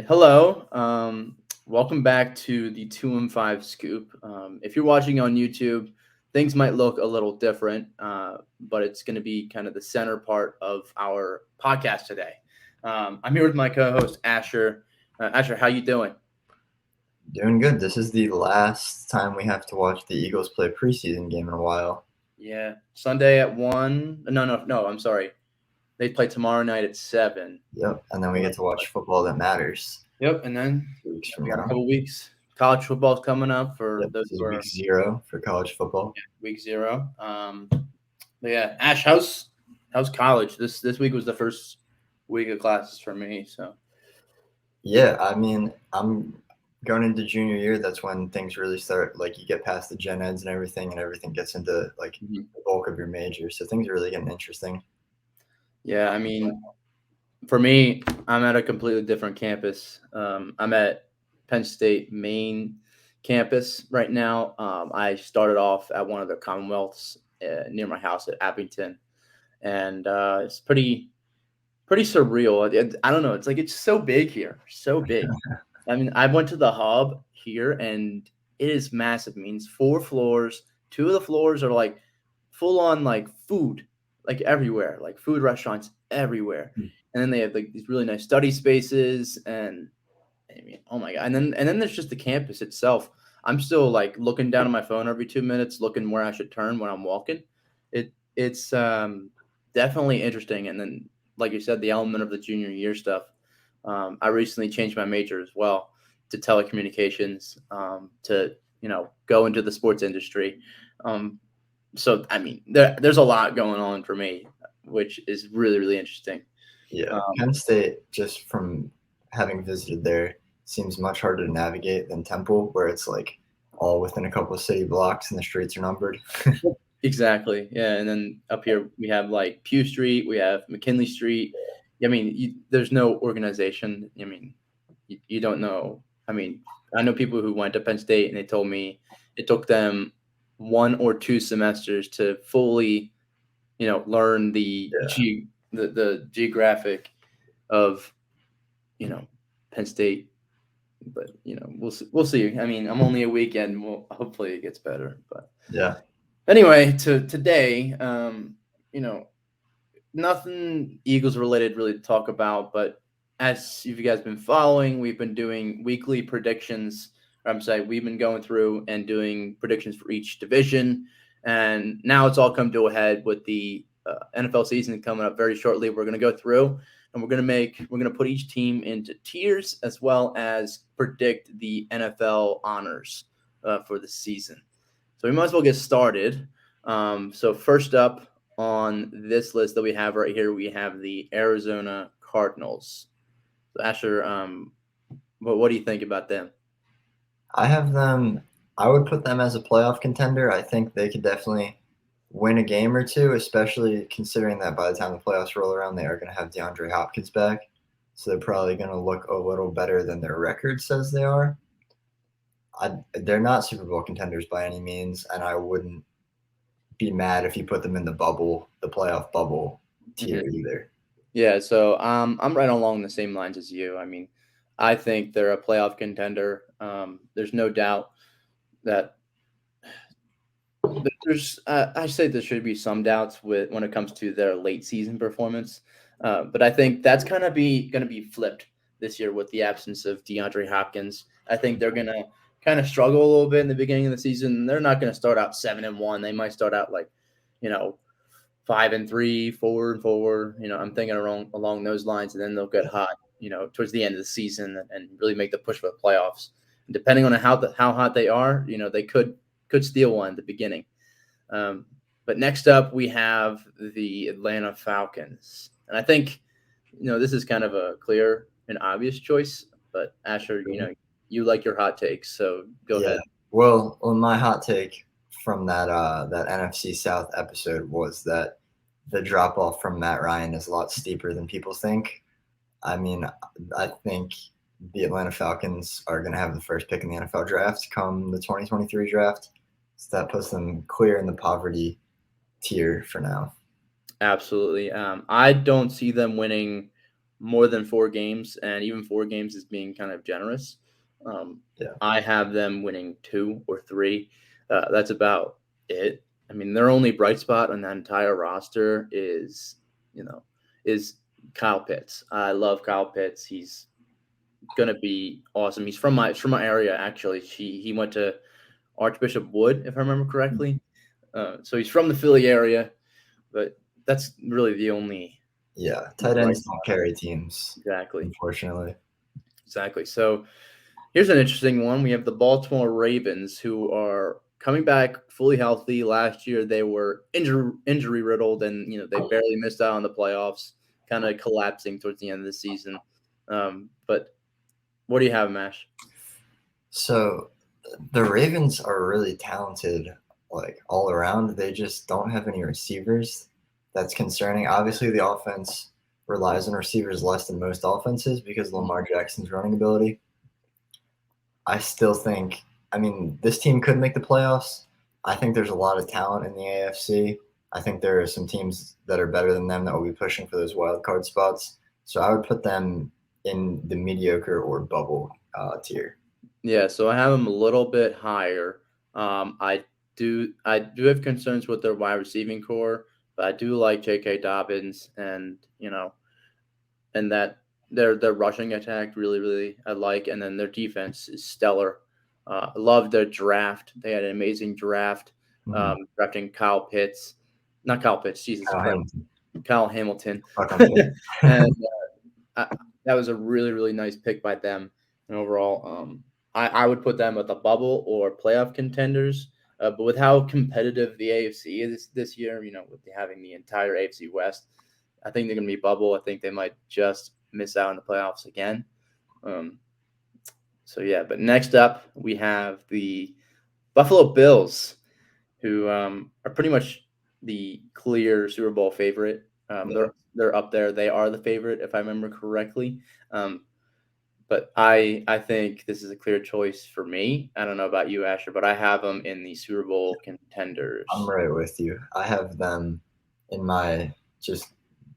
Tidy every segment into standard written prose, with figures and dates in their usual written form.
Hello. Welcome back to the 2 and 5 Scoop. If you're watching on YouTube, things might look a little different, but it's going to be kind of the center part of our podcast today. I'm here with my co-host Asher. Asher, how you doing? Doing good. This is the last time we have to watch the Eagles play a preseason game in a while. Yeah, Sunday at 1. No. I'm sorry. They play tomorrow night at 7. Yep. And then we get to watch football that matters Yep, and then 2 weeks from we got a now. couple weeks. College football's coming up for Yep. those This is who are week 0 for college football. week 0. But yeah, Ash, how's college? This week was the first week of classes for me. So Yeah, I mean, I'm going into junior year. That's when things really start. Like, you get past the gen eds and everything gets into like Mhm. the bulk of your major. So things are really getting interesting. yeah, I mean, for me, I'm at a completely different campus. I'm at Penn State main campus right now. I started off at one of the Commonwealths near my house at Abington, and it's pretty surreal. I don't know. It's like it's so big here, so big. I mean, I went to the hub here, and it is massive. It means 4 floors. 2 of the floors are like full on like food, like everywhere, like food restaurants everywhere. And then they have like these really nice study spaces, and I mean, oh my god! And then there's just the campus itself. I'm still like looking down at my phone every 2 minutes, looking where I should turn when I'm walking. It's definitely interesting. And then, like you said, the element of the junior year stuff. I recently changed my major as well to telecommunications to go into the sports industry. Um, so I mean, there's a lot going on for me, which is really interesting. Yeah. Um, Penn State, just from having visited there, seems much harder to navigate than Temple, where it's like all within a couple of city blocks and the streets are numbered. exactly, yeah. And then up here we have like Pew Street, we have McKinley Street. I mean, there's no organization. I mean, you don't know. I mean, I know people who went to Penn State and they told me it took them 1 or 2 semesters to fully, learn Yeah. the geographic of, you know, Penn State. But we'll see. I mean, I'm only a weekend. Well, hopefully it gets better. But Yeah. anyway, to today, you know, nothing Eagles related really to talk about, but as you guys been following, we've been doing weekly predictions. I'm sorry, we've been going through and doing predictions for each division, and now it's all come to a head with the NFL season coming up very shortly. We're going to go through and we're going to put each team into tiers as well as predict the NFL honors for the season. So we might as well get started. So first up on this list that we have right here, we have the Arizona Cardinals. So Asher, what do you think about them? I would put them as a playoff contender. I think they could definitely win a game or two, especially considering that by the time the playoffs roll around, they are going to have DeAndre Hopkins back. So they're probably going to look a little better than their record says they are. They're not Super Bowl contenders by any means, and I wouldn't be mad if you put them in the playoff bubble tier Mhm. either. Yeah, so I'm right along the same lines as you. I mean, I think they're a playoff contender. There's no doubt that there's I say there should be some doubts with when it comes to their late season performance, but I think that's kind of be going to be flipped this year with the absence of DeAndre Hopkins. I think they're going to kind of struggle a little bit in the beginning of the season. They're not going to start out 7-1. They might start out like, you know, 5-3, 4-4. I'm thinking along those lines, and then they'll get hot, towards the end of the season and really make the push for the playoffs. And depending on how hot they are, they could steal one at the beginning. But next up, we have the Atlanta Falcons, and I think this is kind of a clear and obvious choice. But Asher, you like your hot takes, so go Yeah. ahead. Well, my hot take from that NFC South episode was that the drop off from Matt Ryan is a lot steeper than people think. I mean, I think the Atlanta Falcons are going to have the first pick in the NFL draft come the 2023 draft. So that puts them clear in the poverty tier for now. Absolutely. I don't see them winning more than 4 games, and even 4 games is being kind of generous. Um, Yeah. I have them winning 2 or 3. That's about it. I mean, their only bright spot on that entire roster you know, is Kyle Pitts. I love Kyle Pitts. He's gonna be awesome. He's from my area actually. He went to Archbishop Wood, if I remember correctly. So he's from the Philly area, but that's really the only Yeah, tight bright ends don't spot. carry teams, Exactly. unfortunately. Exactly. So here's an interesting one. We have the Baltimore Ravens, who are coming back fully healthy. Last year they were injury riddled, and they barely missed out on the playoffs, kind of collapsing towards the end of the season. But what do you have, Mash? So the Ravens are really talented, like all around. They just don't have any receivers. That's concerning. Obviously, the offense relies on receivers less than most offenses because of Lamar Jackson's running ability. I still think, I mean, this team could make the playoffs. I think there's a lot of talent in the AFC. I think there are some teams that are better than them that will be pushing for those wild card spots. So I would put them in the mediocre or bubble tier. Yeah, so I have them a little bit higher. I do have concerns with their wide receiving core, but I do like J.K. Dobbins, and and that their rushing attack really I like, and then their defense is stellar. I love their draft. They had an amazing draft, Mm-hmm. drafting Kyle Pitts, not Kyle Pitts, Jesus Kyle Christ, Hamilton. Kyle Hamilton, Fuck on Pitt. and that was a really nice pick by them. And overall, I would put them at the bubble or playoff contenders. But with how competitive the AFC is this year, with having the entire AFC West, I think they're going to be bubble. I think they might just miss out on the playoffs again. Um, so yeah, but next up we have the Buffalo Bills, who are pretty much the clear Super Bowl favorite. Yeah. They're up there. They are the favorite, if I remember correctly. Um, but I think this is a clear choice for me. I don't know about you, Asher, but I have them in the Super Bowl I'm contenders. right with you. I have them in my just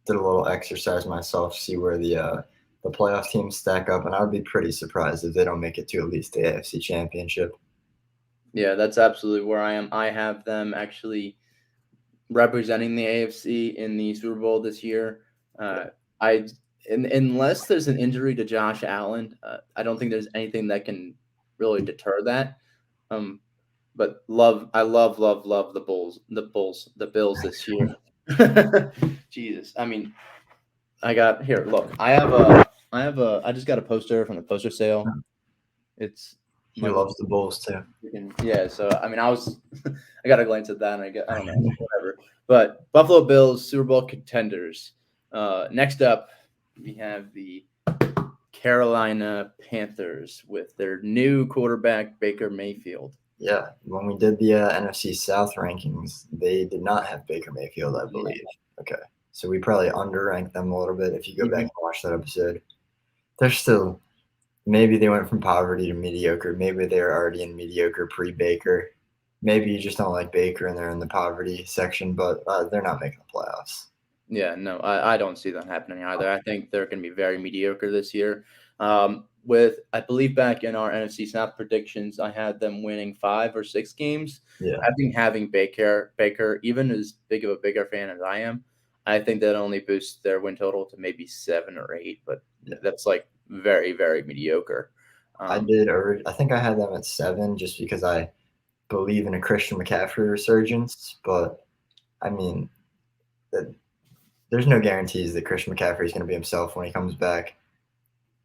did a little exercise myself, see where the playoff teams stack up, and I would be pretty surprised if they don't make it to at least the AFC Championship. Yeah, that's absolutely where I am. I have them actually representing the AFC in the Super Bowl this year. I unless there's an injury to Josh Allen, I don't think there's anything that can really deter that. Um, but I love the Bills this year. Jesus, I mean, I got here. Look, I just got a poster from the poster sale. It's He like loves the Bulls too. yeah. So I mean, I got a glance at that, and I don't know, whatever. But Buffalo Bills Super Bowl contenders. Next up, we have the Carolina Panthers with their new quarterback Baker Mayfield. Yeah, when we did the NFC South rankings, they did not have Baker Mayfield, I believe. Okay, so we probably underranked them a little bit. If you go back and watch that episode, they're still maybe they went from poverty to mediocre. Maybe they were already in mediocre pre-Baker. Maybe you just don't like Baker and they're in the poverty section, but they're not making the playoffs. Yeah, no, I don't see that happening either. I think they're going to be very mediocre this year. I believe back in our NFC South predictions, I had them winning 5 or 6 games. Yeah, I think having Baker, even as big of a bigger fan as I am, I think that only boosts their win total to maybe 7 or 8. But yeah. that's like very mediocre. I did. I think I had them at 7 just because I believe in a Christian McCaffrey resurgence. But I mean, there's no guarantees that Christian McCaffrey is going to be himself when he comes back.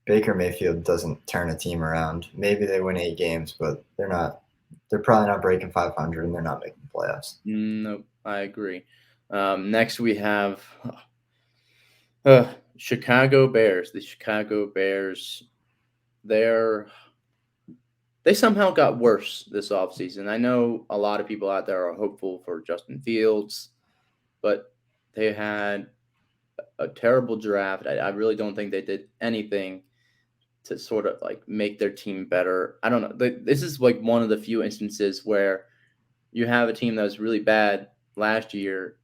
Baker Mayfield doesn't turn a team around. Maybe they win 8 games, but they're not. They're probably not breaking 500, and they're not making the playoffs. Nope, I agree. Next, we have Chicago Bears. The Chicago Bears. They're they somehow got worse this offseason. I know a lot of people out there are hopeful for Justin Fields, but they had a terrible draft. I really don't think they did anything to sort of like make their team better. I don't know. This is like one of the few instances where you have a team that was really bad last year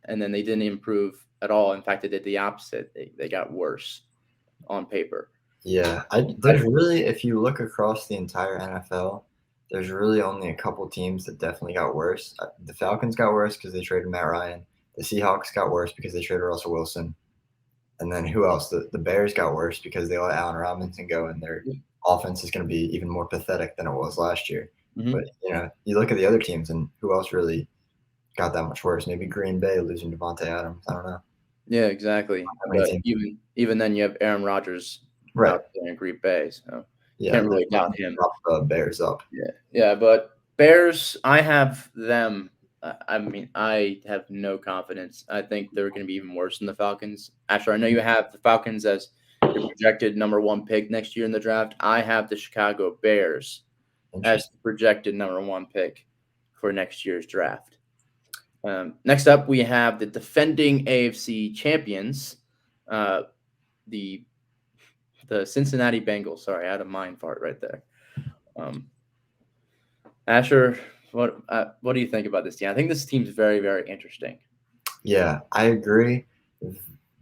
and then they didn't improve at all. In fact, they did the opposite. They got worse. on paper. Yeah, there's really, if you look across the entire NFL, there's really only a couple teams that definitely got worse. The Falcons got worse because they traded Matt Ryan. The Seahawks got worse because they traded Russell Wilson. And then who else? The Bears got worse because they let Allen Robinson go, and their offense is going to be even more pathetic than it was last year. Mm-hmm. But you look at the other teams, and who else really got that much worse? Maybe Green Bay losing Devontae Adams. I don't know. Yeah, exactly. But even then, you have Aaron Rodgers out there in Green Bay, so can't really doubt him. The Bears up. Yeah, but Bears, I have them. I mean, I have no confidence. I think they're going to be even worse than the Falcons. Actually, I know you have the Falcons as your projected number 1 pick next year in the draft. I have the Chicago Bears as the projected number 1 pick for next year's draft. Next up, we have the defending AFC champions, the Cincinnati Bengals. Sorry, I had a mind fart right there. Asher, what do you think about this team? I think this team's very, very interesting. Yeah, I agree.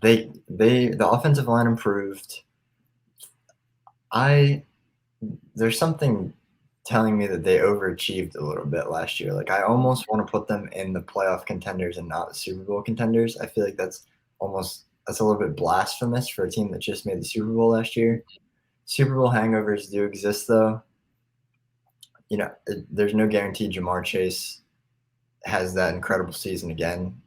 The offensive line improved. There's something telling me that they overachieved a little bit last year. Like, I almost want to put them in the playoff contenders and not the Super Bowl contenders. I feel like that's a little bit blasphemous for a team that just made the Super Bowl last year. Super Bowl hangovers do exist, though. There's no guarantee Jamar Chase has that incredible season again.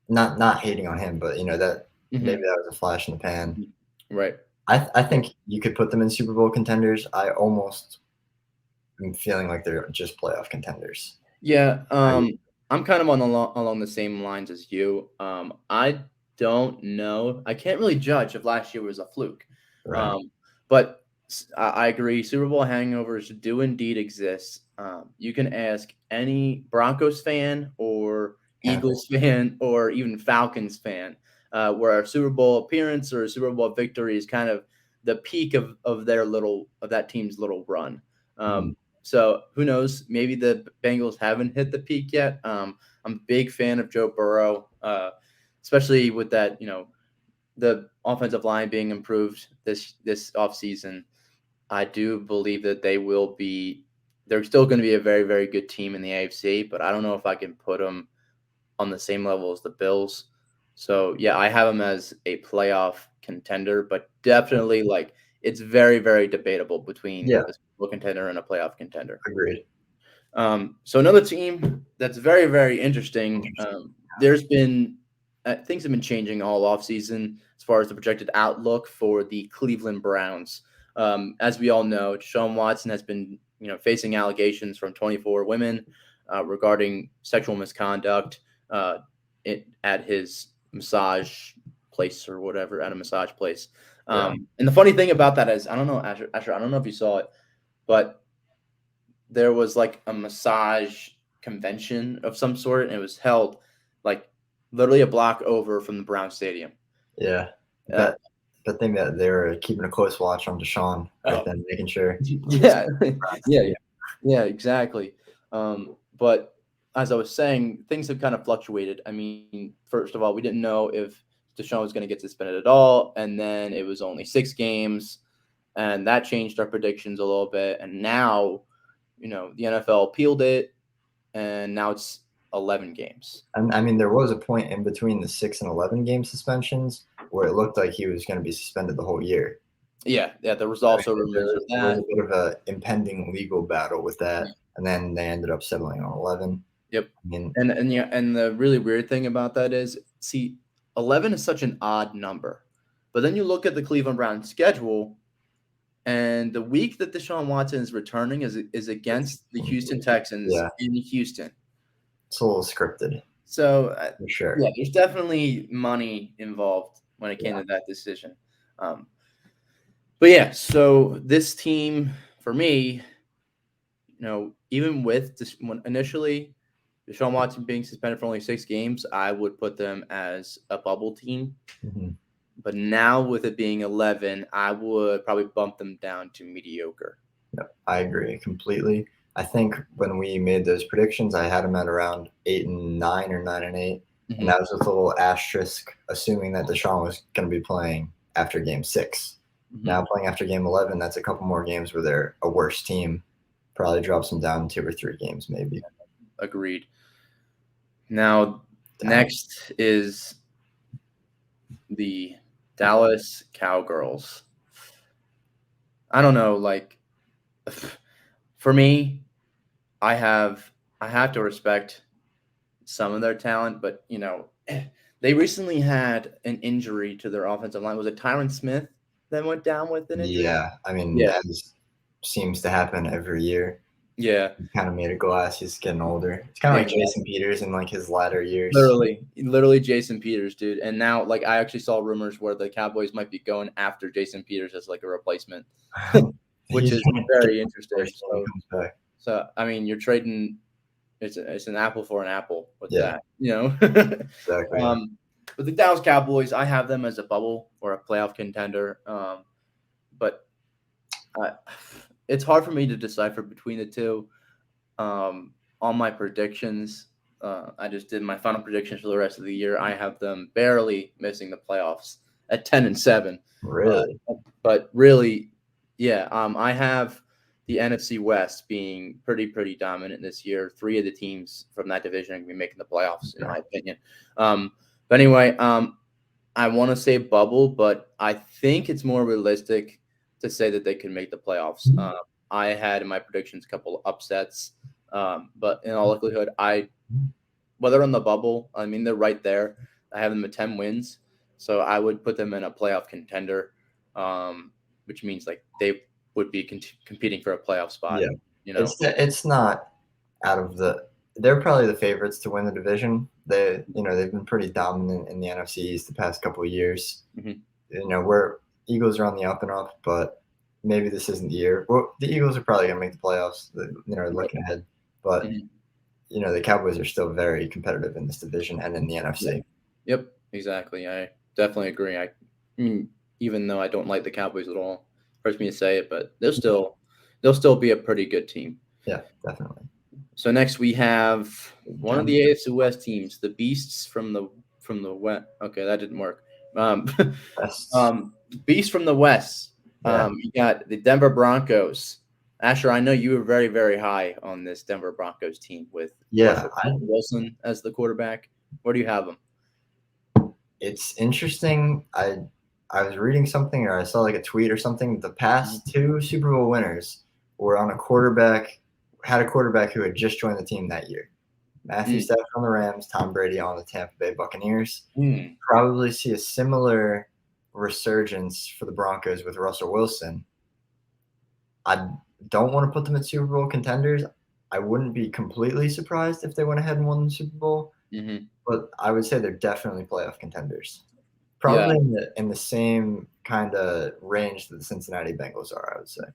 Not hating on him, but that maybe that was a flash in the pan. Right. I think you could put them in Super Bowl contenders. I almost am feeling like they're just playoff contenders. Yeah, I'm kind of along the same lines as you. I don't know. I can't really judge if last year was a fluke. Right. But I agree. Super Bowl hangovers do indeed exist. You can ask any Broncos fan or Eagles fan or even Falcons fan, where a Super Bowl appearance or a Super Bowl victory is kind of the peak of that team's little run. So who knows? Maybe the Bengals haven't hit the peak yet. I'm a big fan of Joe Burrow, especially with that, the offensive line being improved this offseason. I do believe that they're still going to be a very, very good team in the AFC, but I don't know if I can put them on the same level as the Bills. So, yeah, I have them as a playoff contender, but definitely it's very, very debatable between a Super Bowl contender and a playoff contender. Agreed. So another team that's very, very interesting. There's been things have been changing all offseason as far as the projected outlook for the Cleveland Browns. As we all know, Deshaun Watson has been, facing allegations from 24 women regarding sexual misconduct at his massage place or whatever, at a massage place. And the funny thing about that is, I don't know, Asher, I don't know if you saw it, but there was a massage convention of some sort, and it was held literally a block over from the Brown Stadium. Yeah. That thing that they were keeping a close watch on Deshaun right then, making sure. Yeah, exactly. But as I was saying, things have kind of fluctuated. I mean, first of all, we didn't know if Deshaun was going to get suspended at all, and then it was only 6 games, and that changed our predictions a little bit. And now, the NFL appealed it, and now it's 11 games. I mean, there was a point in between the 6 and 11 game suspensions where it looked like he was going to be suspended the whole year. Yeah. There was also rumors of that. There was a bit of an impending legal battle with that, and then they ended up settling on 11. Yep. And the really weird thing about that is, 11 is such an odd number, but then you look at the Cleveland Browns schedule, and the week that Deshaun Watson is returning is against the Houston Texans in Houston. It's a little scripted. So, for sure. Yeah, there's definitely money involved when it came to that decision. But yeah, so this team, for me, even with initially Deshaun Watson being suspended for only 6 games, I would put them as a bubble team. Mm-hmm. But now with it being 11, I would probably bump them down to mediocre. Yep, I agree completely. I think when we made those predictions, I had them at around 8-9 or 9-8, and that was with a little asterisk, assuming that Deshaun was going to be playing after game 6. Mhm. Now playing after game 11, that's a couple more games where they're a worse team. Probably drops them down 2 or 3 games maybe. Agreed. Now, next is the Dallas Cowgirls. I don't know, like for me, I have to respect some of their talent, but they recently had an injury to their offensive line. Was it Tyron Smith that went down with an injury? Yeah, I mean, Yeah, as seems to happen every year. yeah, He kind of made it go as he's getting older. It's kind of like exactly. Jason Peters in like his latter years. Literally Jason Peters, dude. And now, like, I actually saw rumors where the Cowboys might be going after Jason Peters as like a replacement, which He's is gonna get very interesting. worse when he comes back. So I mean, you're trading. It's an apple for an apple with Yeah. that, Exactly. Yeah. But the Dallas Cowboys, I have them as a bubble or a playoff contender. But it's hard for me to decipher between the two. On my predictions, I just did my final predictions for the rest of the year. I have them barely missing the playoffs at 10-7. Really? But really, yeah, I have the NFC West being pretty dominant this year. 3 of the teams from that division are going to be making the playoffs, in my opinion. But anyway, I want to say bubble, but I think it's more realistic to say that they can make the playoffs. I had in my predictions a couple of upsets, but in all likelihood, whether on the bubble, I mean they're right there. I have them at 10 wins, so I would put them in a playoff contender, which means like they would be competing for a playoff spot. Yeah. It's not out of the. They're probably the favorites to win the division. They've been pretty dominant in the NFC East the past couple of years. Mhm. Where Eagles are on the up and up, but maybe this isn't the year. Well, the Eagles are probably going to make the playoffs. Looking ahead, but Mhm. the Cowboys are still very competitive in this division and in the NFC. Yep, exactly. I definitely agree. I mean, even though I don't like the Cowboys at all, hurts me to say it, but they'll still be a pretty good team. Yeah, definitely. So next we have one of the AFC West teams, the Beasts from the West. Okay, that didn't work. Beasts from the West. Yeah. You got the Denver Broncos. Asher, I know you were very, very high on this Denver Broncos team with Russell Wilson as the quarterback. Where do you have them? It's interesting. I was reading something, or I saw like a tweet or something. The past 2 Super Bowl winners were on had a quarterback who had just joined the team that year. Matthew Stafford on the Rams, Tom Brady on the Tampa Bay Buccaneers. Probably see a similar resurgence for the Broncos with Russell Wilson. I don't want to put them at Super Bowl contenders. I wouldn't be completely surprised if they went ahead and won the Super Bowl. But I would say they're definitely playoff contenders. Probably in the same kind of range that the Cincinnati Bengals are, I would say.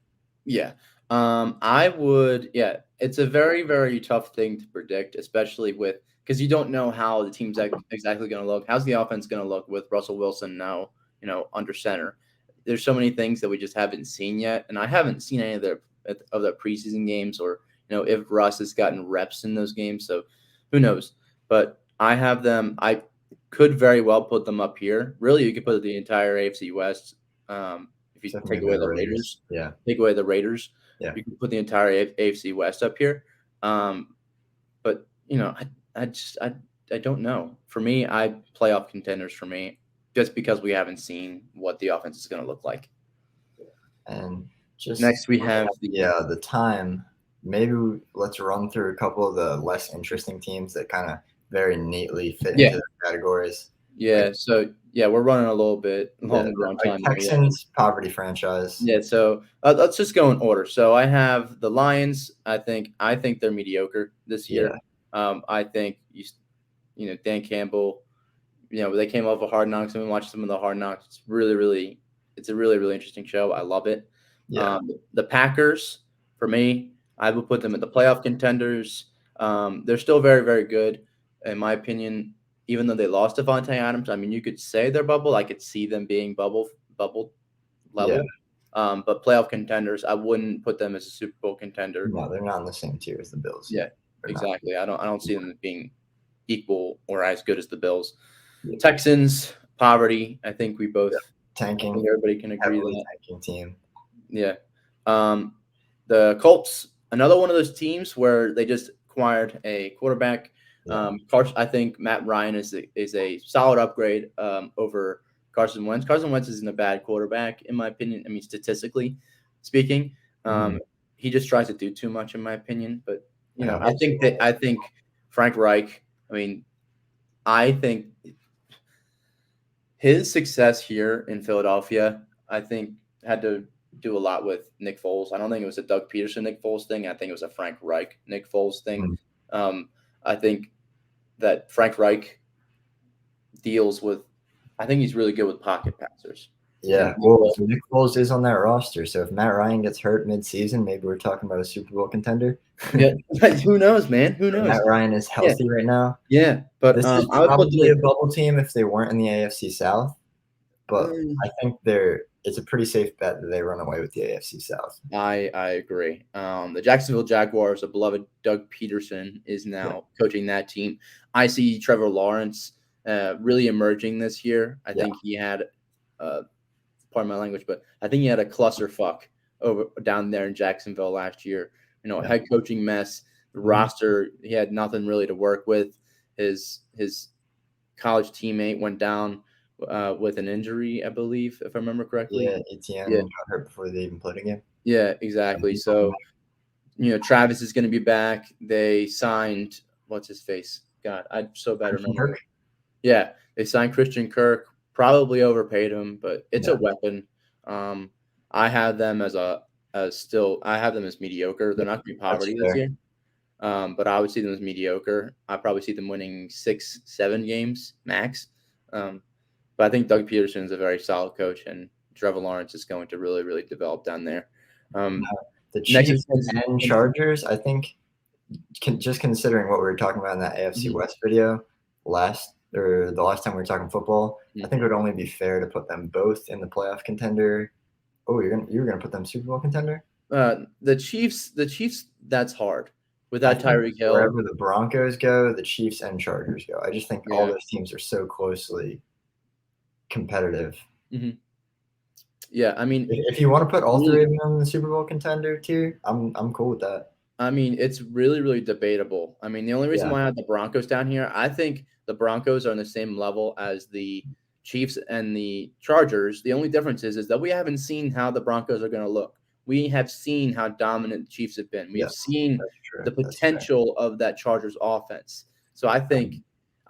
Yeah. I would, it's a very, very tough thing to predict, especially because you don't know how the team's exactly going to look. How's the offense going to look with Russell Wilson now, under center? There's so many things that we just haven't seen yet. And I haven't seen any of their preseason games or, if Russ has gotten reps in those games. So who knows? But I have them, I could very well put them up here. Really, you could put the entire AFC West. If you take away the Raiders, you can put the entire AFC West up here. But I don't know. For me, playoff contenders for me, just because we haven't seen what the offense is going to look like. And just next we have the time. Maybe let's run through a couple of the less interesting teams that kind of very neatly fit into the categories. Yeah, so we're running a little bit longer on time. Texans, poverty franchise. Yeah, so let's just go in order. So I have the Lions. I think they're mediocre this year. I think Dan Campbell. They came off of Hard Knocks. I've been watching some of the Hard Knocks. It's a really interesting show. I love it. Yeah. The Packers, for me, I would put them at the playoff contenders. They're still very, very good, in my opinion. Even though they lost Devontae Adams, I mean, you could say they're bubble. I could see them being bubble level. Yeah. But playoff contenders, I wouldn't put them as a Super Bowl contender. No, they're not in the same tier as the Bills. Yeah, exactly. I don't see them being equal or as good as the Bills. Texans, poverty. I think we both tanking. I think everybody can agree Heavily that. tanking team. Yeah. The Colts, another one of those teams where they just acquired a quarterback. Yeah. I think Matt Ryan is a solid upgrade over Carson Wentz. Carson Wentz isn't a bad quarterback, in my opinion. I mean, statistically speaking, he just tries to do too much, in my opinion. But I think Frank Reich. I mean, I think his success here in Philadelphia, I think, had to do a lot with Nick Foles. I don't think it was a Doug Peterson Nick Foles thing. I think it was a Frank Reich Nick Foles thing. I think that Frank Reich deals with. I think he's really good with pocket passers. Yeah, well, Nick Foles is on that roster, so if Matt Ryan gets hurt mid-season, maybe we're talking about a Super Bowl contender. Yeah, who knows, man? Who knows? Matt Ryan is healthy right now. Yeah, but this is probably a bubble team if they weren't in the AFC South. But I think it's a pretty safe bet that they run away with the AFC South. I agree. The Jacksonville Jaguars, a beloved Doug Peterson, is now coaching that team. I see Trevor Lawrence really emerging this year. I think he had, pardon my language, but I think he had a clusterfuck down there in Jacksonville last year. A head coaching mess. The roster, he had nothing really to work with. His college teammate went down with an injury, I believe, if I remember correctly. Yeah, Etienne got hurt before they even played a game. Yeah, exactly. So, Travis is going to be back. They signed, what's his face? God, I'm so bad at remembering. Yeah, they signed Christian Kirk, probably overpaid him, but it's a weapon. I have them as mediocre. They're not going to be poverty this year. But I would see them as mediocre. I probably see them winning 6-7 games max. But I think Doug Peterson is a very solid coach, and Trevor Lawrence is going to really, really develop down there. The Chiefs and Chargers, I think, just considering what we were talking about in that AFC West video the last time we were talking football, I think it would only be fair to put them both in the playoff contender. Oh, you're gonna put them Super Bowl contender? The Chiefs, that's hard. Without Tyreek Hill. Wherever the Broncos go, the Chiefs and Chargers go. I just think all those teams are so closely competitive. Yeah, I mean, if you want to put all three of them in the Super Bowl contender tier, I'm cool with that. I mean, it's really, really debatable. I mean, the only reason why I have the Broncos down here, I think the Broncos are on the same level as the Chiefs and the Chargers. The only difference is that we haven't seen how the Broncos are going to look. We have seen how dominant the Chiefs have been. We have seen the potential of that Chargers offense. So I think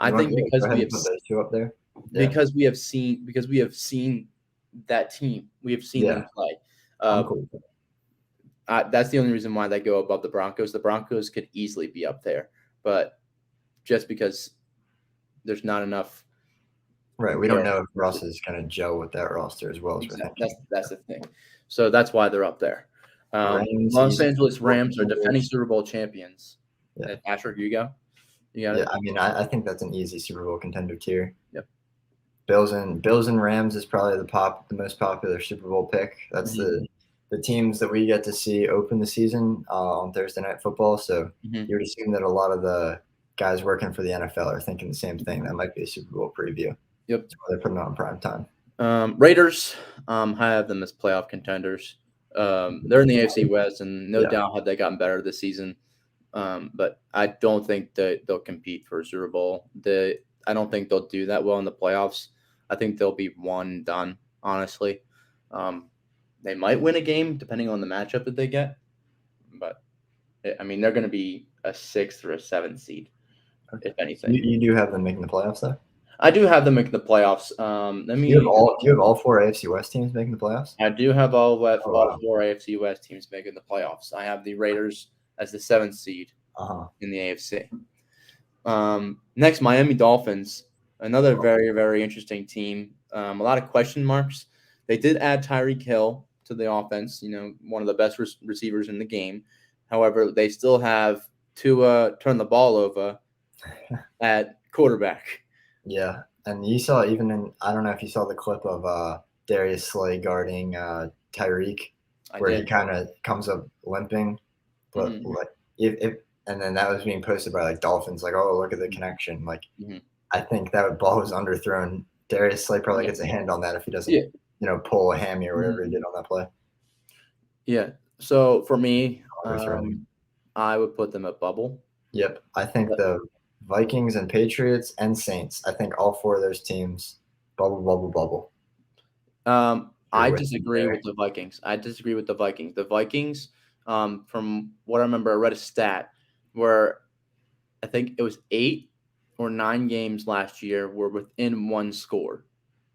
because we have those two up there. Because we have seen that team. We have seen them play. Cool. That's the only reason why they go above the Broncos. The Broncos could easily be up there, but just because there's not enough. Right. We don't know if Russ is going to gel with that roster as well as we're thinking. That's the thing. So that's why they're up there. Los Angeles Rams are defending Super Bowl champions. Yeah. Patrick, you got it? I mean, I think that's an easy Super Bowl contender tier. Yep. Bills and Rams is probably the most popular Super Bowl pick. That's the teams that we get to see open the season on Thursday Night Football. So you would assume that a lot of the guys working for the NFL are thinking the same thing. That might be a Super Bowl preview. Yep. That's why they're putting it on prime time. Raiders, I have them as playoff contenders. They're in the AFC West, and no doubt have they gotten better this season. But I don't think that they'll compete for a Super Bowl. I don't think they'll do that well in the playoffs. I think they'll be one and done, honestly. They might win a game depending on the matchup that they get. But, I mean, they're going to be a 6th or a 7th seed, if anything. You do have them making the playoffs, though? I do have them making the playoffs. Do you have all 4 AFC West teams making the playoffs? I do have all 4 AFC West teams making the playoffs. I have the Raiders as the 7th seed in the AFC. Next, Miami Dolphins, another very, very interesting team. A lot of question marks. They did add Tyreek Hill to the offense, one of the best receivers in the game. However, they still have to turn the ball over at quarterback. Yeah, and you saw I don't know if you saw the clip of Darius Slay guarding Tyreek, where he kind of comes up limping, but and then that was being posted by Dolphins, oh, look at the connection. I think that ball was underthrown. Darius Slay probably gets a hand on that if he doesn't pull a hammy or Mhm. whatever he did on that play. Yeah. So for me, Overthrowing. I would put them at bubble. Yep. I think But, the Vikings and Patriots and Saints, I think all four of those teams, bubble, bubble, bubble. I You're with me disagree there. with the Vikings. I disagree with the Vikings. The Vikings, from what I remember, I read a stat where I think it was 8 or 9 games last year were within one score,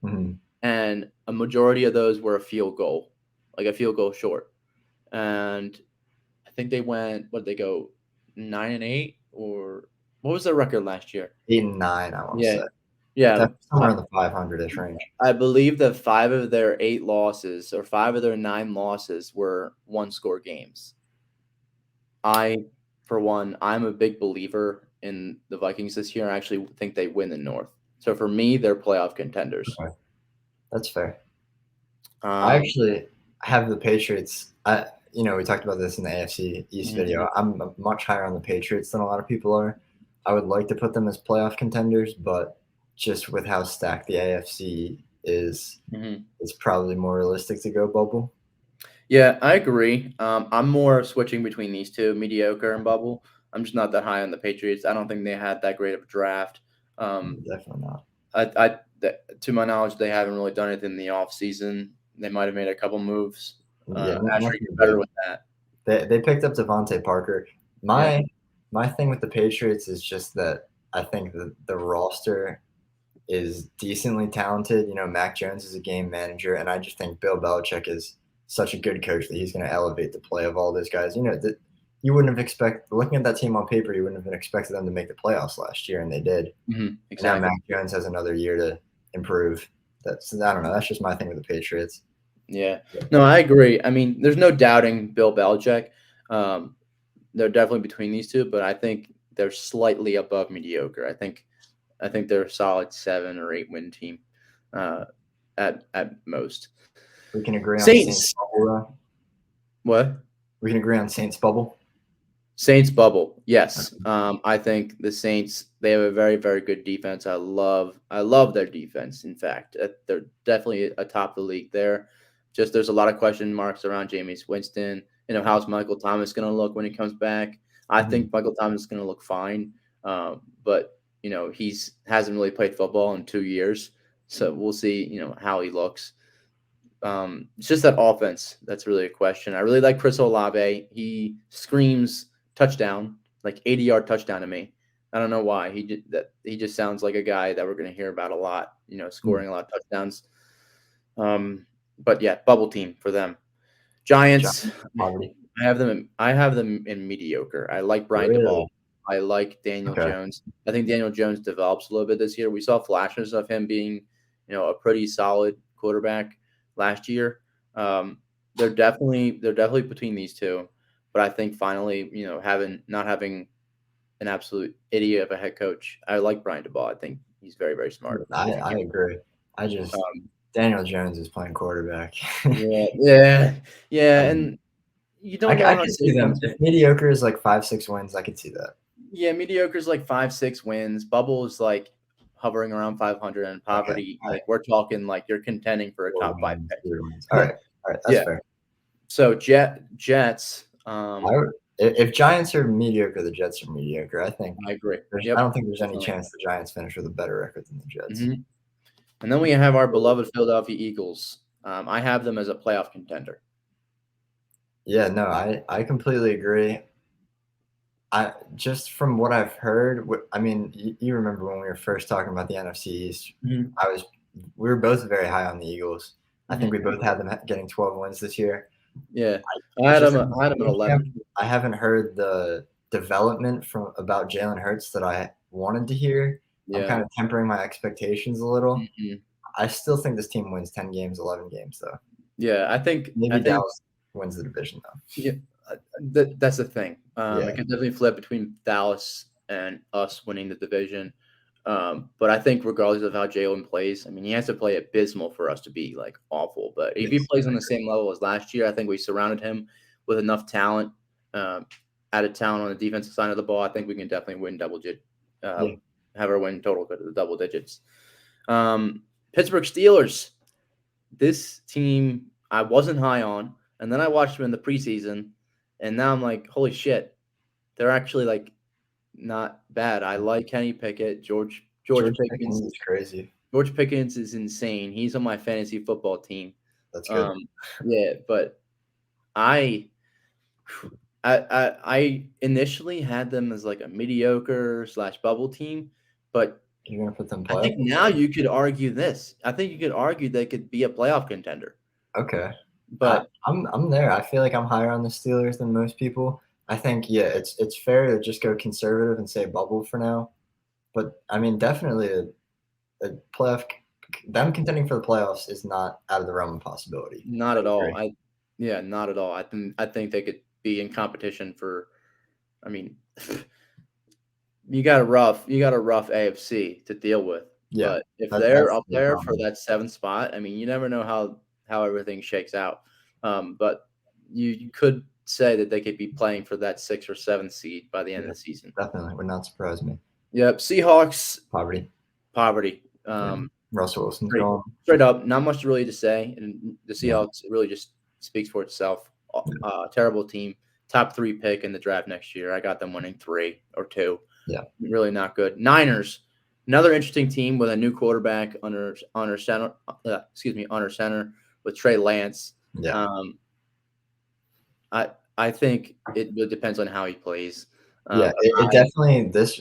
Mhm. and a majority of those were a field goal, like a field goal short. And I think they went, what did they go, 9-8, or what was their record last year? 8 and 9, I want to Yeah, say. yeah. That's somewhere in the 500-ish range. I believe that 5 of their 8 losses or 5 of their 9 losses were one score games. I, for one, I'm a big believer in the Vikings this year. I actually think they win the North. So for me, they're playoff contenders. Okay. That's fair. I Um, actually have the Patriots. We talked about this in the AFC East mhm, video. I'm much higher on the Patriots than a lot of people are. I would like to put them as playoff contenders, but just with how stacked the AFC is, mhm. it's probably more realistic to go bubble. Yeah, I agree. I'm more switching between these two, mediocre and bubble. I'm just not that high on the Patriots. I don't think they had that great of a draft. Um, Definitely not. to my knowledge, they haven't really done anything in the off season. They might have made a couple moves. Yeah, Asher, nothing you're better big. with that. They picked up Devontae Parker. Yeah. My thing with the Patriots is just that I think the roster is decently talented. Mac Jones is a game manager, and I just think Bill Belichick is such a good coach that he's going to elevate the play of all those guys. That you wouldn't have expected looking at that team on paper. You wouldn't have expected them to make the playoffs last year, and they did. And now Exactly. Mac Jones has another year to improve. I don't know. That's just my thing with the Patriots. Yeah. No, I agree. I mean, there's no doubting Bill Belichick. Um, they're definitely between these two, but I think they're slightly above mediocre. I think they're a solid 7 or 8 win team, uh, at most. We can agree on Saints Saints. bubble. Though. What? We can agree on Saints bubble. Saints bubble. Yes. I think the Saints, they have a very, very good defense. I love their defense. In fact, they're definitely atop the league there. Just there's a lot of question marks around Jameis Winston. How's Michael Thomas going to look when he comes back? I Mhm. think Michael Thomas is going to look fine. But he's hasn't really played football in 2 years. So we'll see, how he looks. It's just that offense that's really a question. I really like Chris Olave. He screams touchdown, like 80-yard touchdown to me. I don't know why. He just sounds like a guy that we're going to hear about a lot. Scoring a lot of touchdowns. But yeah, bubble team for them. Giants. Giants poverty. I have them in mediocre. I like Brian DeBall. Really? I like Daniel Okay. Jones. I think Daniel Jones develops a little bit this year. We saw flashes of him being, a pretty solid quarterback last year. Um, they're definitely between these two, but I think finally, not having an absolute idiot of a head coach. I like Brian DeBall. I think he's very, very smart. If you I can, agree. I just um, Daniel Jones is playing quarterback. yeah, yeah, yeah, Um, and you don't I want to could say see them something. if mediocre is like 5-6 wins. I could see that. Yeah, mediocre is like 5, 6 wins. Bubble is like hovering around 500, and Okay, poverty, all right, like we're talking like you're contending for a 4 top 5 wins, pick. 3 wins. All right, that's Yeah. fair. So Jets. If Giants are mediocre, the Jets are mediocre. I agree. I Yep. don't think there's any Definitely. chance the Giants finish with a better record than the Jets. hmm And then we have our beloved Philadelphia Eagles. I have them as a playoff contender. Yeah, no, I completely agree. I just from what I've heard, I mean, you remember when we were first talking about the NFC East, hmm I was we were both very high on the Eagles. I think we hmm both had them getting 12 wins this year. Yeah, It's just I had them at 11. I haven't heard the development from about Jalen Hurts that I wanted to hear. I'm Yeah. kind of tempering my expectations a little. hmm I still think this team wins 10 games, 11 games, though. Yeah. I think. I Maybe think. Dallas wins the division, though. Yeah, that's the thing. Yeah, It could definitely flip between Dallas and us winning the division. But I think regardless of how Jalen plays, I mean, he has to play abysmal for us to be like awful. But if he yes, plays I on the agree. same level as last year, I think we surrounded him with enough talent, um, added talent on the defensive side of the ball. I think we can definitely win Yeah, have our win total go to the double digits. Pittsburgh Steelers. this team I wasn't high on, and then I watched them in the preseason, and now I'm like, holy shit, they're actually like not bad. I like Kenny Pickett, George George Pickens Pickens. is crazy. George Pickens is insane. He's on my fantasy football team. That's good. Um, yeah, but I, I initially had them as like a mediocre slash bubble team, but You're gonna put them I think playoff? now you could argue this. I think you could argue they could be a playoff contender. Okay. But I'm there. I feel like I'm higher on the Steelers than most people. I think it's fair to just go conservative and say bubble for now. But I mean, definitely a playoff. Them contending for the playoffs is not out of the realm of possibility. not I at all. agree. Yeah, not at all. I think they could be in competition for. I mean, you got a rough AFC to deal with. Yeah, But if they're that's up the there for problem. that seventh spot, I mean, you never know how everything shakes out. But you could say that they could be playing for that sixth or seventh seed by the end of Yeah, the season. definitely would not surprise me. Yep, Seahawks Poverty. poverty. Yeah. Russell Wilson's Straight, gone. straight up, not much really to say. And the Yeah, Seahawks really just speaks for itself. Terrible team, top 3 pick in the draft next year. I got them winning 3 or 2. yeah, Really not good. Niners, another interesting team with a new quarterback under center. Under center with Trey Lance. yeah. Um, I think it really depends on how he plays. Yeah, Um, it I definitely this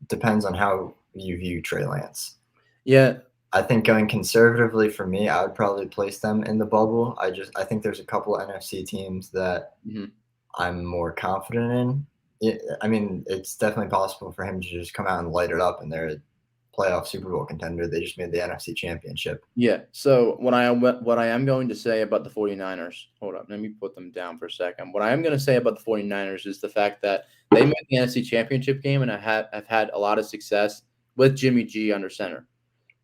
depends on how you view Trey Lance. yeah. I think going conservatively for me, I would probably place them in the bubble. I think there's a couple NFC teams that Mhm. I'm more confident in. I mean, it's definitely possible for him to just come out and light it up, and they're a playoff Super Bowl contender. They just made the NFC Championship. Yeah. So what I am going to say about the 49ers, hold up, let me put them down for a second. What I am going to say about the 49ers is the fact that they made the NFC Championship game and have had a lot of success with Jimmy G under center.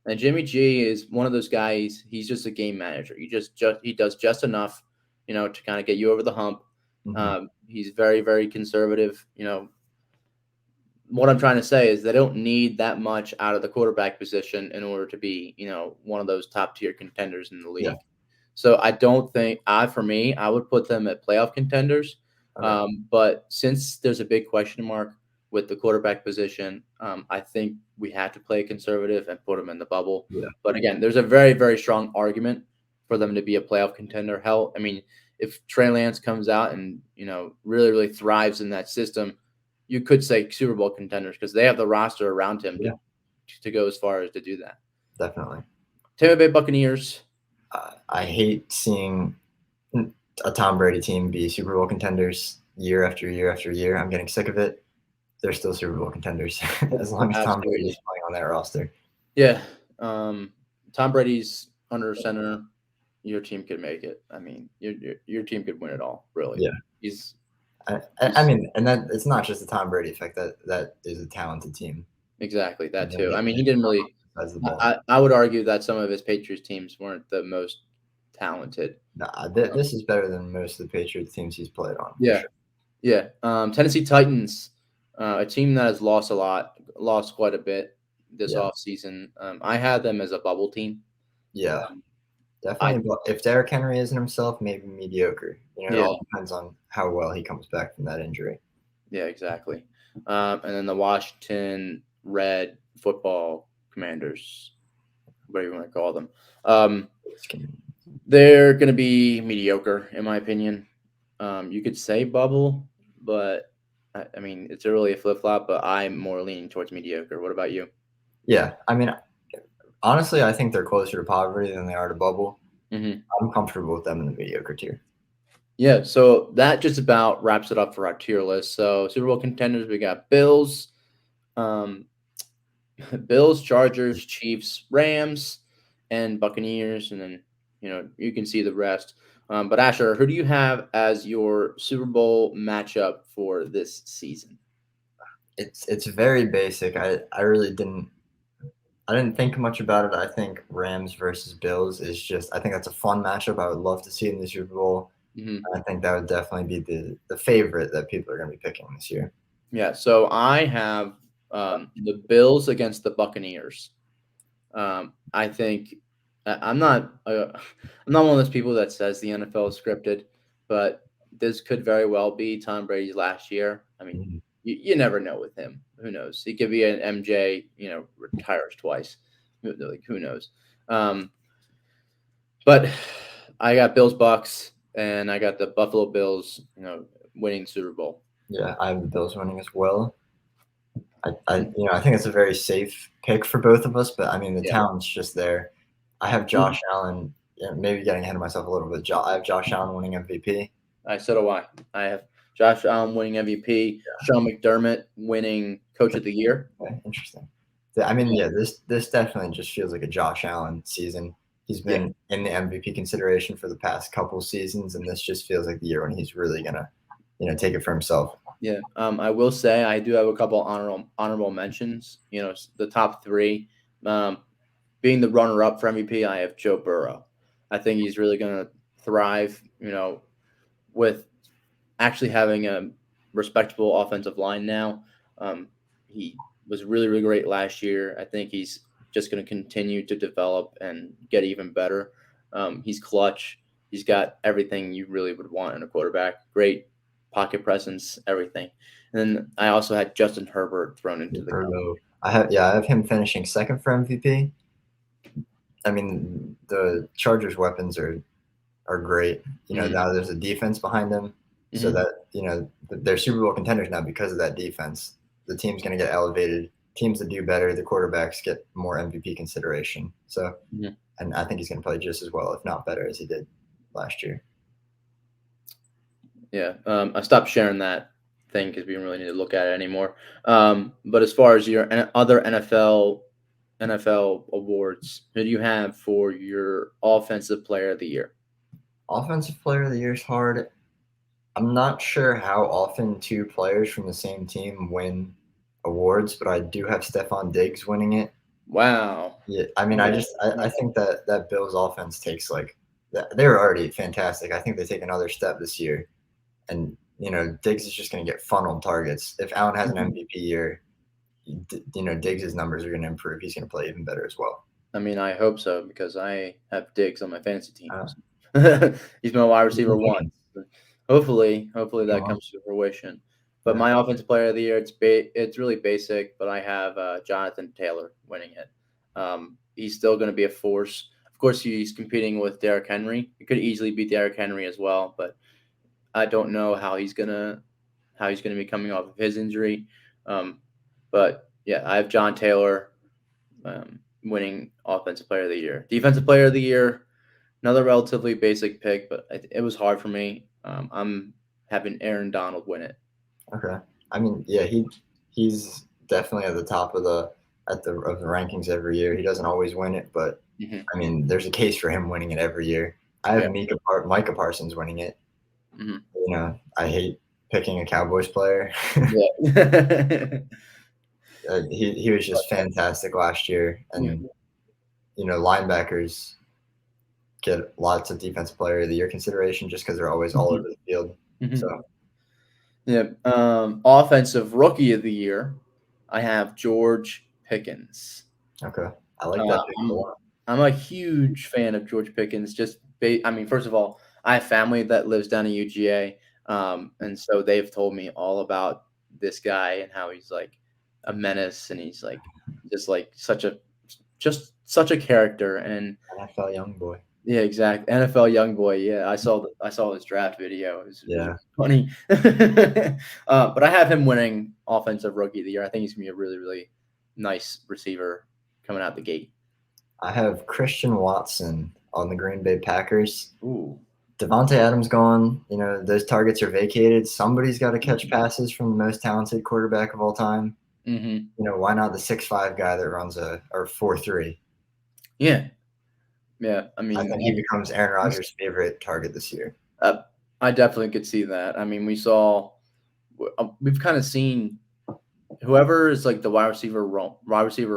And Jimmy G is one of those guys, he's just a game manager. Just he does just enough, to kind of get you over the hump. Hmm. He's very, very conservative, what I'm trying to say is they don't need that much out of the quarterback position in order to be, one of those top tier contenders in the Yeah. league. So I don't think for me, I would put them at playoff contenders. Okay. But since there's a big question mark with the quarterback position, I think we have to play conservative and put them in the bubble. Yeah. But again, there's a very, very strong argument for them to be a playoff contender. Hell, I mean, if Trey Lance comes out and really, really thrives in that system, you could say Super Bowl contenders because they have the roster around him Yeah. to go as far as to do that. Definitely. Tampa Bay Buccaneers. I hate seeing a Tom Brady team be Super Bowl contenders year after year after year. I'm getting sick of it. They're still Super Bowl contenders as long as Tom Brady is Absolutely. playing on that roster. Yeah. Tom Brady's under center. Your team could make it. I mean, your team could win it all. Really. Yeah. He's I mean, and that it's not just the Tom Brady effect. That is a talented team. exactly that And then too. they I mean, he didn't really. size of the ball. I would argue that some of his Patriots teams weren't the most talented. Nah, this is better than most of the Patriots teams he's played on. For Yeah. sure. Yeah. Tennessee Titans, a team that has lost quite a bit this Yeah. offseason. I had them as a bubble team. Yeah, I definitely. But if Derrick Henry isn't himself, maybe mediocre. It Yeah, all depends on how well he comes back from that injury. yeah, exactly. And then the Washington Red Football Commanders, whatever you want to call them. They're going to be mediocre, in my opinion. You could say bubble, but I mean, it's really a flip flop, but I'm more leaning towards mediocre. What about you? Yeah, I mean, honestly, I think they're closer to poverty than they are to bubble. Hmm. I'm comfortable with them in the mediocre tier. Yeah, so that just about wraps it up for our tier list. So Super Bowl contenders, we got Bills, um, Bills, Chargers, Chiefs, Rams, and Buccaneers, and then you can see the rest. But Asher, who do you have as your Super Bowl matchup for this season? It's very basic. I really didn't think much about it. I think Rams versus Bills is just. I think that's a fun matchup. I would love to see in the Super Bowl. Hmm. I think that would definitely be the favorite that people are going to be picking this year. Yeah, so I have the Bills against the Buccaneers. I think I'm not. I'm not one of those people that says the NFL is scripted, but this could very well be Tom Brady's last year. I mean, Mhm. you never know with him. Who knows? He could be an MJ. Retires twice. Like who knows? Um, but I got Bills Bucks, and I got the Buffalo Bills. Winning Super Bowl. Yeah, I have the Bills winning as well. Mhm. I think it's a very safe pick for both of us, but I mean, the Yeah. talent's just there. I have Mhm. Josh Allen, maybe getting ahead of myself a little bit. I have Josh Allen winning MVP. So do I. I have Josh Allen winning MVP. Sean McDermott winning Coach of the Year. Okay, interesting. I mean, yeah, this definitely just feels like a Josh Allen season. He's Yeah. been in the MVP consideration for the past couple seasons, and this just feels like the year when he's really gonna, take it for himself. Yeah. I will say I do have a couple honorable mentions. The top three. Um, being the runner up for MVP, I have Joe Burrow. I think he's really going to thrive. With actually having a respectable offensive line now. He was really, really great last year. I think he's just going to continue to develop and get even better. He's clutch. He's got everything you really would want in a quarterback. Great pocket presence, everything. And then I also had Justin Herbert thrown into the company. Burrow. I have him finishing second for MVP. I mean, the Chargers' weapons are great. Mm-hmm. Now there's a defense behind them, so Mm-hmm. that they're Super Bowl contenders now because of that defense. The team's going to get elevated. Teams that do better, the quarterbacks get more MVP consideration. So, Mm-hmm. and I think he's going to play just as well, if not better, as he did last year. Yeah. I stopped sharing that thing because we don't really need to look at it anymore. But as far as your other NFL awards, who do you have for your offensive player of the year? Offensive Player of the Year is hard. I'm not sure how often two players from the same team win awards, but I do have Stephon Diggs winning it. Wow. Yeah, I mean, Okay. I think that Bills offense takes they were already fantastic. I think they take another step this year, and Diggs is just going to get funneled targets. If Allen has an Mhm. MVP year, Diggs's numbers are going to improve. He's going to play even better as well. I mean, I hope so because I have Diggs on my fantasy Uh, teams. He's my wide receiver one. Hopefully that comes to fruition. But yeah, my offensive player of the year, it's really basic, but I have Jonathan Taylor winning it. He's still going to be a force. Of course, he's competing with Derrick Henry. He could easily beat Derrick Henry as well, but I don't know how he's gonna be coming off of his injury. Um, but yeah, I have John Taylor winning Offensive Player of the Year. Defensive Player of the Year, another relatively basic pick, but it was hard for me. I'm having Aaron Donald win it. okay. I mean, yeah, he's definitely at the top of the rankings every year. He doesn't always win it, but Hmm. I mean, there's a case for him winning it every year. I have Yeah. Micah Parsons winning it. Hmm. I hate picking a Cowboys player. Yeah. He was just fantastic last year, Yeah. and linebackers get lots of Defensive Player of the Year consideration just because they're always all over Hmm. the field. So Hmm. Yeah. Offensive Rookie of the Year, I have George Pickens. okay, I like Uh, that pick a I'm lot. I'm a huge fan of George Pickens. I mean, first of all, I have family that lives down in UGA, and so they've told me all about this guy and how he's like a menace, and he's like just such a character. And NFL young boy. yeah, exact NFL young boy. Yeah, I saw his draft video. It was Yeah, funny, but I have him winning Offensive Rookie of the Year. I think he's gonna be a really really nice receiver coming out the gate. I have Christian Watson on the Green Bay Packers. Ooh. Devontae Adams gone. Those targets are vacated. Somebody's got to catch passes from the most talented quarterback of all time. Mhm. Why not the 6'5" guy that runs or 4'3"? Yeah. Yeah, I I mean, think he becomes Aaron Rodgers' favorite target this year. uh, I definitely could see that. I mean, we've kinda seen whoever is, like, the wide receiver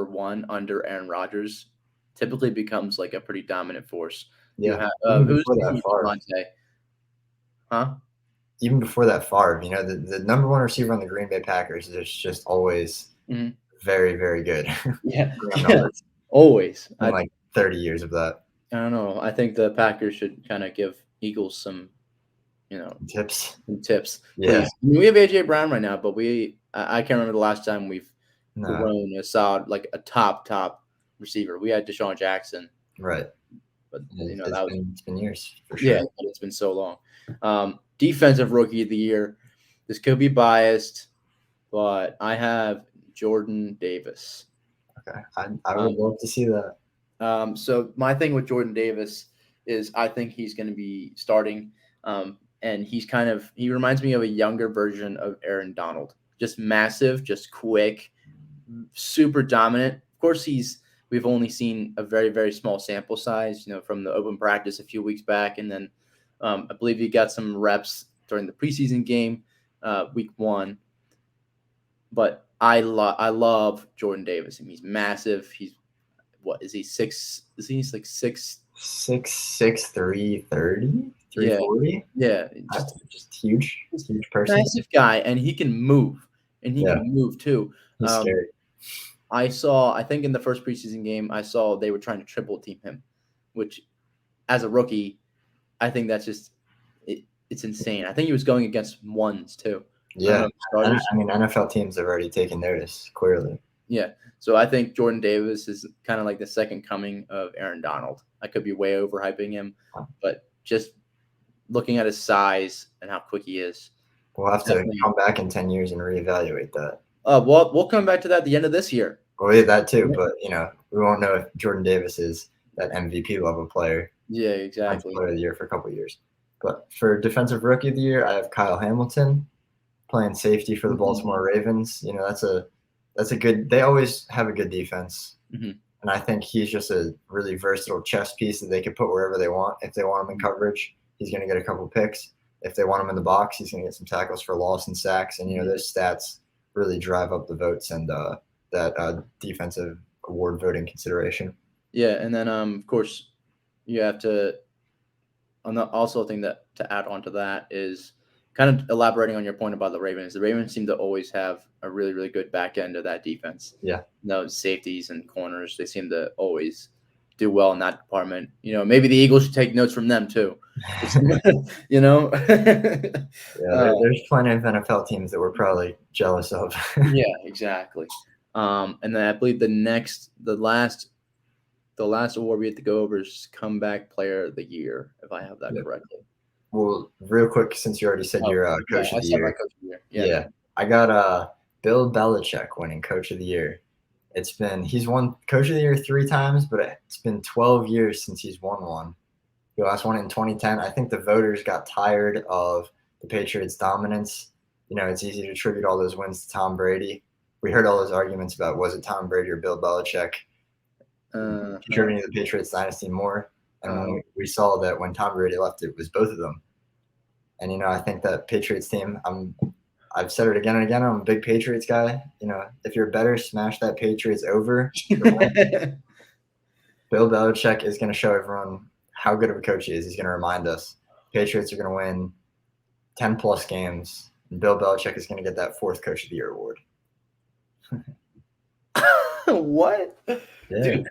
1 under Aaron Rodgers typically becomes, like, a pretty dominant force. You Yeah, have even who's before that who's Favre. Devontae? Huh? Even before that Favre, the number one receiver on the Green Bay Packers is just always Mhm. very, very good. Yeah. Putting up Yeah. numbers Always. in like 30 years of that. I don't know. I think the Packers should kind of give Eagles some, you know, Tips. some tips, Yeah. please. I mean, we have AJ Brown right now, but I can't remember the last time we've No. grown a solid like a top receiver. We had Deshaun Jackson, Right. but It's that was been years for yeah, sure. it's been so long. Defensive rookie of the year. This could be biased, but I have Jordan Davis. Okay. I would love to see that. So my thing with Jordan Davis is I think he's going to be starting, and he reminds me of a younger version of Aaron Donald, just massive, just quick, super dominant. Of course, we've only seen a very small sample size, from the open practice a few weeks back, and then I believe he got some reps during the preseason game, week 1. But I love Jordan Davis. I mean, he's massive. What is he, six? Is he like 6'6", 330, Yeah, 340. yeah, Just huge person. massive guy, and he can move, Yeah. too. He's scary. I think in the first preseason game, I saw they were trying to triple team him, which, as a rookie, I think that's just it's insane. I think he was going against ones too. Yeah, I mean NFL teams have already taken notice clearly. Yeah, so I think Jordan Davis is kind of like the second coming of Aaron Donald. I could be way overhyping him, but just looking at his size and how quick he is, we'll have to come back in 10 years and reevaluate that. We'll come back to that at the end of this year. Well, yeah, that too, but we won't know if Jordan Davis is that MVP level player. Yeah, exactly. Player of the year for a couple of years. But for defensive rookie of the year, I have Kyle Hamilton playing safety for the Baltimore Ravens. That's a good. They always have a good defense, and I think he's just a really versatile chess piece that they could put wherever they want. If they want him in coverage, he's going to get a couple picks. If they want him in the box, he's going to get some tackles for loss and sacks. And those stats really drive up the votes and that defensive award voting consideration. Yeah, and then of course you have to. Also, thing that to add on to that is kind of elaborating on your point about the Ravens. The Ravens seem to always have a really good back end of that defense. Yeah, safeties and corners, they seem to always do well in that department. Maybe the Eagles should take notes from them too. Yeah, there's plenty of NFL teams that we're probably jealous of. Yeah, exactly. And then I believe the last award we have to go over is Comeback Player of the Year, if I have that correctly. Well, real quick, since you already said you're Coach of the Year. Coach of the Year. Yeah, I got Bill Belichick winning Coach of the Year. He's won Coach of the Year 3 times, but it's been 12 years since he's won one. He last won in 2010. I think the voters got tired of the Patriots' dominance. It's easy to attribute all those wins to Tom Brady. We heard all those arguments about was it Tom Brady or Bill Belichick contributing to the Patriots dynasty more. And we saw that when Tom Brady left, it was both of them. And, I think that Patriots team, I've said it again and again, I'm a big Patriots guy. If you're better, smash that Patriots over. Bill Belichick is going to show everyone how good of a coach he is. He's going to remind us Patriots are going to win 10-plus games, and Bill Belichick is going to get that 4th Coach of the Year award. What? Yeah. Dude,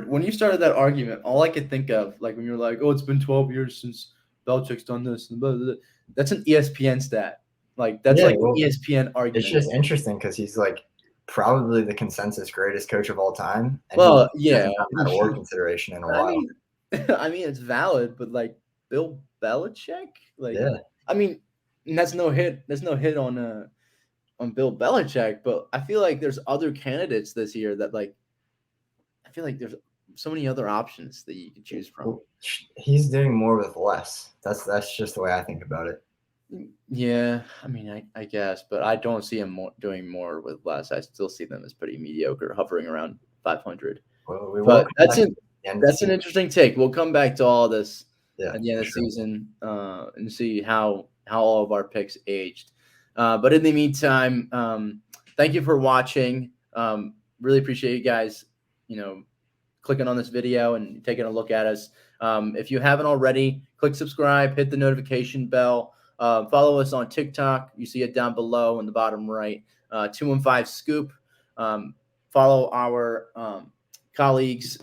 when you started that argument, all I could think of, like when you're like, oh, it's been 12 years since Belichick's done this, and blah, blah, blah. That's an ESPN stat. Like that's an ESPN argument. It's just interesting because he's like probably the consensus greatest coach of all time. And he hasn't had award consideration in a while. I mean, it's valid, but like Bill Belichick, I mean, that's no hit. There's no hit on Bill Belichick, but I feel like there's other candidates this year that I feel like there's so many other options that you can choose from. He's doing more with less. That's just the way I think about it. Yeah, I mean, I guess, but I don't see him doing more with less. I still see them as pretty mediocre, hovering around 500. Well, that's an interesting take. We'll come back to all this at the end of the season and see how all of our picks aged. But in the meantime, thank you for watching. Really appreciate you guys, clicking on this video and taking a look at us. If you haven't already, click subscribe, hit the notification bell. Follow us on TikTok. You see it down below in the bottom right. 215 Scoop. Follow our colleagues,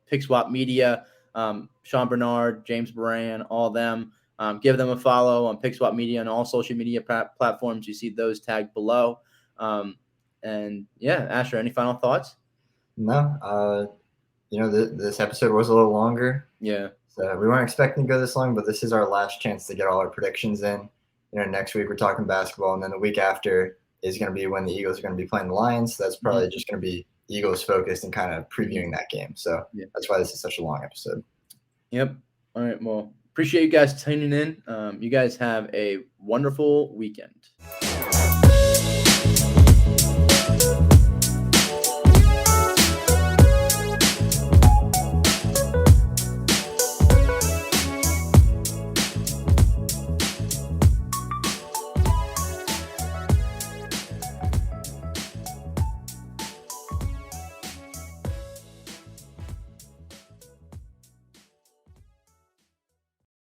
Pick Swap Media. Sean Bernard, James Moran, all of them. Give them a follow on PickSwap Media and all social media platforms. You see those tagged below. And yeah, Asher, any final thoughts? No, this episode was a little longer. Yeah. So we weren't expecting to go this long, but this is our last chance to get all our predictions in. Next week we're talking basketball, and then the week after is going to be when the Eagles are going to be playing the Lions. So that's probably just going to be Eagles focused and kind of previewing that game. So that's why this is such a long episode. Yep. All right. Well, appreciate you guys tuning in. You guys have a wonderful weekend.